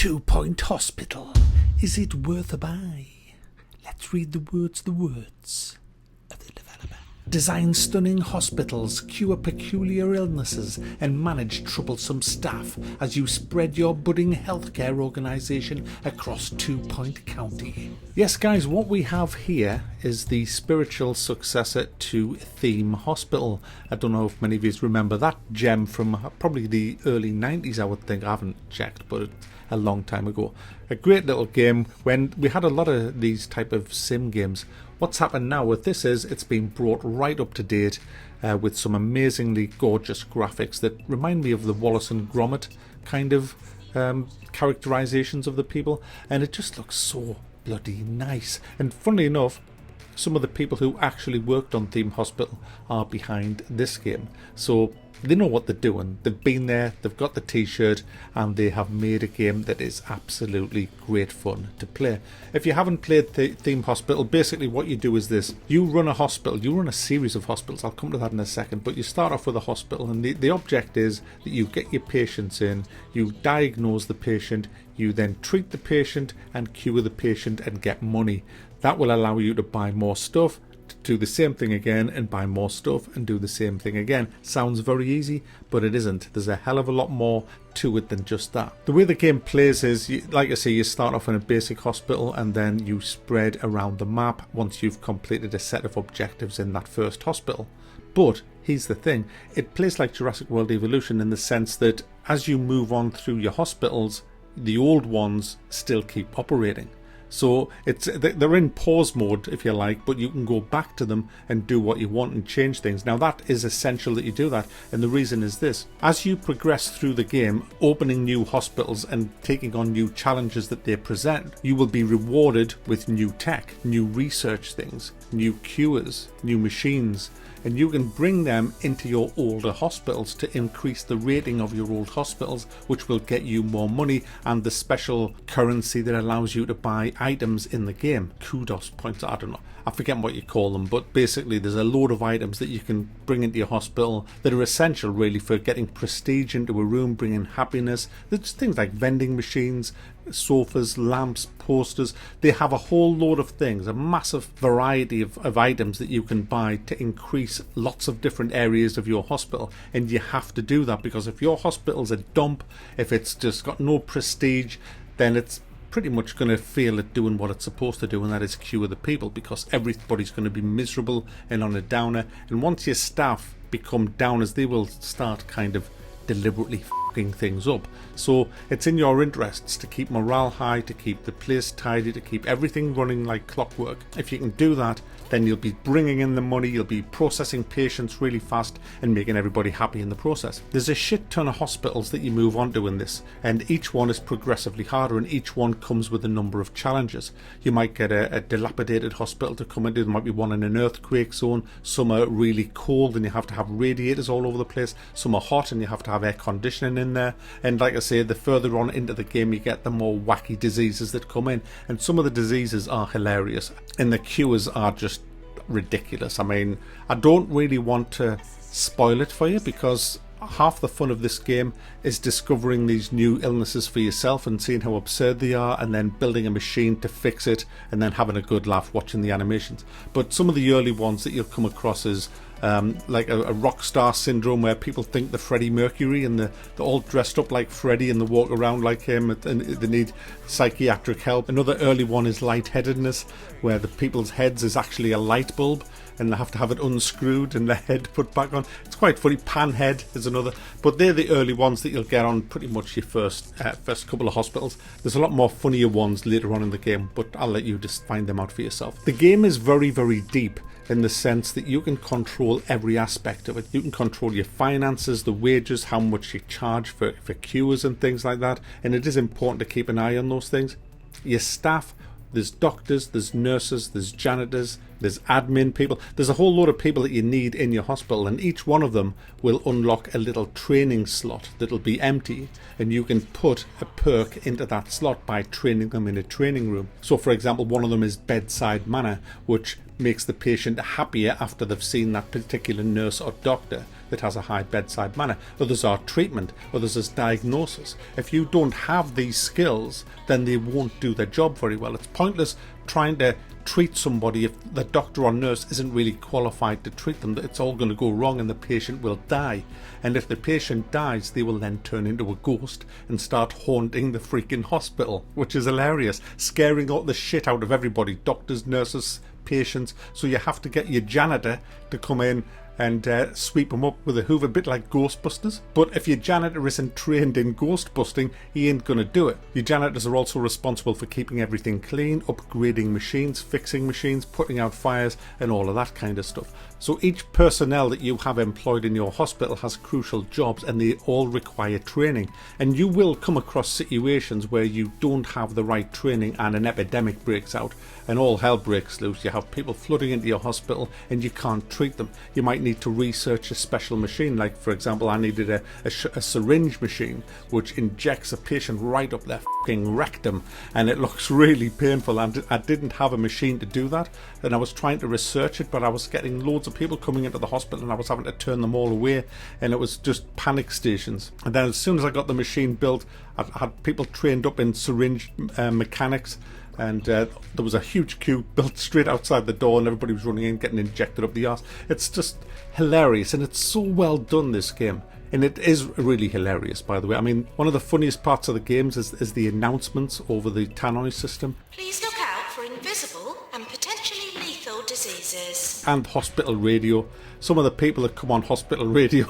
2 Point Hospital. Is it worth a buy? Let's read the words of the developer. Design stunning hospitals, cure peculiar illnesses, and manage troublesome staff as you spread your budding healthcare organisation across 2 Point County. Yes, guys, what we have here is the spiritual successor to Theme Hospital. I don't know if many of you remember that gem from probably the early 90s, I would think. I haven't checked, but it's a long time ago. A great little game when we had a lot of these type of sim games. What's happened now with this is it's been brought right up to date with some amazingly gorgeous graphics that remind me of the Wallace and Gromit kind of characterizations of the people, and it just looks so bloody nice. And funnily enough, some of the people who actually worked on Theme Hospital are behind this game, so they know what they're doing. They've been there, they've got the t-shirt, and they have made a game that is absolutely great fun to play. If you haven't played Theme Hospital, basically what you do is this. You run a hospital, you run a series of hospitals, I'll come to that in a second, but you start off with a hospital, and the object is that you get your patients in, you diagnose the patient, you then treat the patient and cure the patient and get money. That will allow you to buy more stuff, do the same thing again and buy more stuff and do the same thing again. Sounds very easy, but it isn't. There's a hell of a lot more to it than just that. The way the game plays is, like I say, you start off in a basic hospital and then you spread around the map once you've completed a set of objectives in that first hospital. But here's the thing, it plays like Jurassic World Evolution in the sense that as you move on through your hospitals, the old ones still keep operating. So they're in pause mode, if you like, but you can go back to them and do what you want and change things. Now that is essential that you do that, and the reason is this. As you progress through the game, opening new hospitals and taking on new challenges that they present, you will be rewarded with new tech, new research things, new cures, new machines, and you can bring them into your older hospitals to increase the rating of your old hospitals, which will get you more money and the special currency that allows you to buy items in the game. Kudos points, I don't know, I forget what you call them, but basically there's a load of items that you can bring into your hospital that are essential really for getting prestige into a room, bringing happiness. There's things like vending machines, sofas, lamps, posters. They have a whole load of things, a massive variety of items that you can buy to increase lots of different areas of your hospital, and you have to do that because if your hospital's a dump, if it's just got no prestige, then it's pretty much going to fail at doing what it's supposed to do, and that is cure the people, because everybody's going to be miserable and on a downer, and once your staff become downers, they will start kind of deliberately f***ing things up. So it's in your interests to keep morale high, to keep the place tidy, to keep everything running like clockwork. If you can do that, then you'll be bringing in the money, you'll be processing patients really fast and making everybody happy in the process. There's a shit ton of hospitals that you move on to in this, and each one is progressively harder, and each one comes with a number of challenges. You might get a dilapidated hospital to come into, there might be one in an earthquake zone, some are really cold and you have to have radiators all over the place, some are hot and you have to have air conditioning in there, and like I say, the further on into the game you get, the more wacky diseases that come in, and some of the diseases are hilarious and the cures are just ridiculous. I mean, I don't really want to spoil it for you because half the fun of this game is discovering these new illnesses for yourself and seeing how absurd they are, and then building a machine to fix it and then having a good laugh watching the animations. But some of the early ones that you'll come across is like a rock star syndrome, where people think they're Freddie Mercury and they're all dressed up like Freddie and they walk around like him and they need psychiatric help. Another early one is lightheadedness, where the people's heads is actually a light bulb and they have to have it unscrewed and their head put back on. It's quite funny. Panhead is another, but they're the early ones that you'll get on pretty much your first couple of hospitals. There's a lot more funnier ones later on in the game, but I'll let you just find them out for yourself. The game is very, very deep in the sense that you can control every aspect of it. You can control your finances, the wages, how much you charge for cures and things like that, and it is important to keep an eye on those things. Your staff, there's doctors, there's nurses, there's janitors, there's admin people, there's a whole load of people that you need in your hospital, and each one of them will unlock a little training slot that'll be empty, and you can put a perk into that slot by training them in a training room. So for example, one of them is bedside manner, which makes the patient happier after they've seen that particular nurse or doctor. that has a high bedside manner. Others are treatment. Others is diagnosis. If you don't have these skills, then they won't do their job very well. It's pointless trying to treat somebody if the doctor or nurse isn't really qualified to treat them. It's all going to go wrong and the patient will die. And if the patient dies, they will then turn into a ghost and start haunting the freaking hospital, which is hilarious, scaring all the shit out of everybody, doctors, nurses, patients. So you have to get your janitor to come in and sweep them up with a hoover, a bit like Ghostbusters. But if your janitor isn't trained in ghost busting, he ain't going to do it. Your janitors are also responsible for keeping everything clean, upgrading machines, fixing machines, putting out fires, and all of that kind of stuff. So each personnel that you have employed in your hospital has crucial jobs, and they all require training. And you will come across situations where you don't have the right training and an epidemic breaks out and all hell breaks loose. You have people flooding into your hospital and you can't treat them. You might need to research a special machine. Like, for example, I needed a syringe machine which injects a patient right up their fucking rectum, and it looks really painful, and I didn't have a machine to do that, and I was trying to research it, but I was getting loads of people coming into the hospital and I was having to turn them all away, and it was just panic stations. And then as soon as I got the machine built, I had people trained up in syringe mechanics, and there was a huge queue built straight outside the door and everybody was running in getting injected up the arse. It's just hilarious, and it's so well done, this game. And it is really hilarious, by the way. I mean, one of the funniest parts of the games is the announcements over the tannoy system. Please look out for invisible and potentially lethal diseases. And hospital radio. Some of the people that come on hospital radio,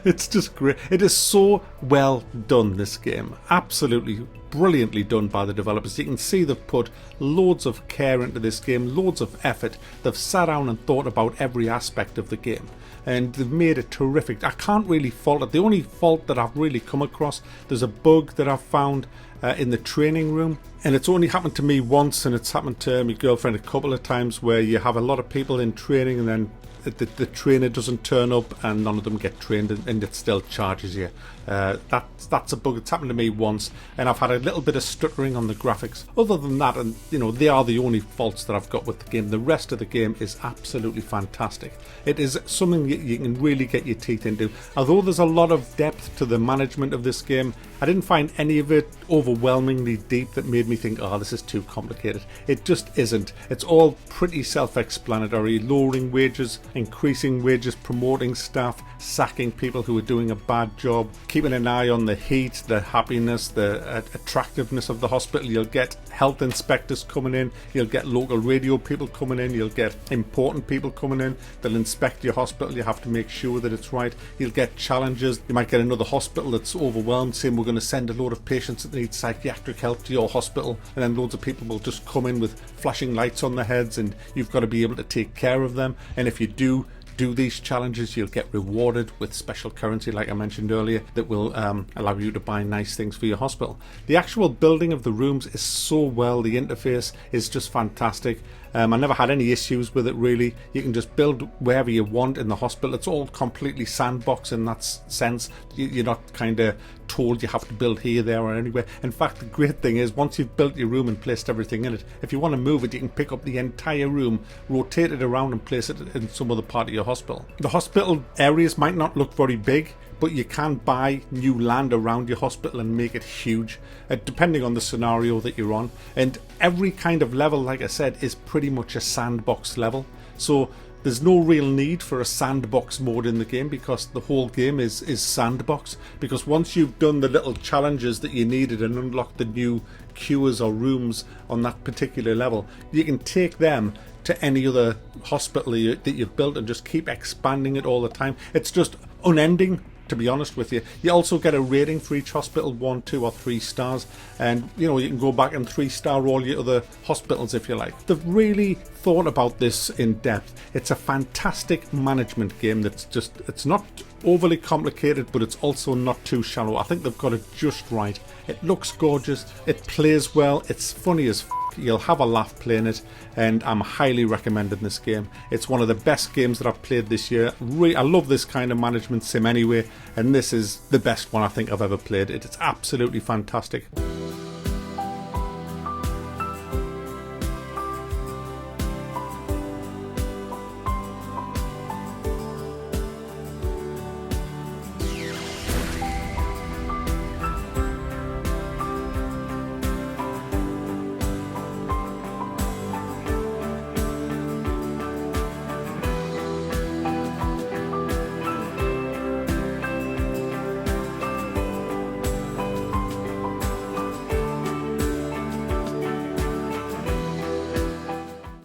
it's just great. It is so well done, this game. Absolutely brilliantly done by the developers. You can see they've put loads of care into this game, loads of effort. They've sat down and thought about every aspect of the game, and they've made it terrific. I can't really fault it. The only fault that I've really come across, there's a bug that I've found in the training room, and it's only happened to me once, and it's happened to my girlfriend a couple of times, where you have a lot of people in training and then the trainer doesn't turn up and none of them get trained, and it still charges you. That's a bug. It's happened to me once, and I've had a little bit of stuttering on the graphics. Other than that, and they are the only faults that I've got with the game. The rest of the game is absolutely fantastic. It is something you can really get your teeth into. Although there's a lot of depth to the management of this game, I didn't find any of it overwhelmingly deep that made me think, oh, this is too complicated. It just isn't. It's all pretty self-explanatory. Lowering wages, increasing wages, promoting staff, sacking people who are doing a bad job, keeping an eye on the heat, the happiness, the attractiveness of the hospital. You'll get health inspectors coming in, you'll get local radio people coming in, you'll get important people coming in. They'll inspect your hospital. You have to make sure that it's right. You'll get challenges. You might get another hospital that's overwhelmed, saying we're going to send a load of patients that need psychiatric help to your hospital, and then loads of people will just come in with flashing lights on their heads, and you've got to be able to take care of them. And if you do these challenges, you'll get rewarded with special currency, like I mentioned earlier, that will allow you to buy nice things for your hospital. The actual building of the rooms is so well. The interface is just fantastic. I never had any issues with it, really. You can just build wherever you want in the hospital. It's all completely sandbox in that sense. You're not kind of told you have to build here, there or anywhere. In fact, the great thing is, once you've built your room and placed everything in it, if you want to move it, you can pick up the entire room, rotate it around and place it in some other part of your hospital. The hospital areas might not look very big, but you can buy new land around your hospital and make it huge, depending on the scenario that you're on. And every kind of level, like I said, is pretty much a sandbox level. So there's no real need for a sandbox mode in the game, because the whole game is sandbox. Because once you've done the little challenges that you needed and unlocked the new cures or rooms on that particular level, you can take them to any other hospital that you've built and just keep expanding it all the time. It's just unending, to be honest with you. You also get a rating for each hospital, 1, 2 or 3 stars, and you can go back and 3-star all your other hospitals if you like. They've really thought about this in depth. It's a fantastic management game it's not overly complicated, but it's also not too shallow. I think they've got it just right. It looks gorgeous, it plays well, it's funny as you'll have a laugh playing it, and I'm highly recommending this game. It's one of the best games that I've played this year. I love this kind of management sim anyway, and this is the best one I think I've ever played. It's absolutely fantastic.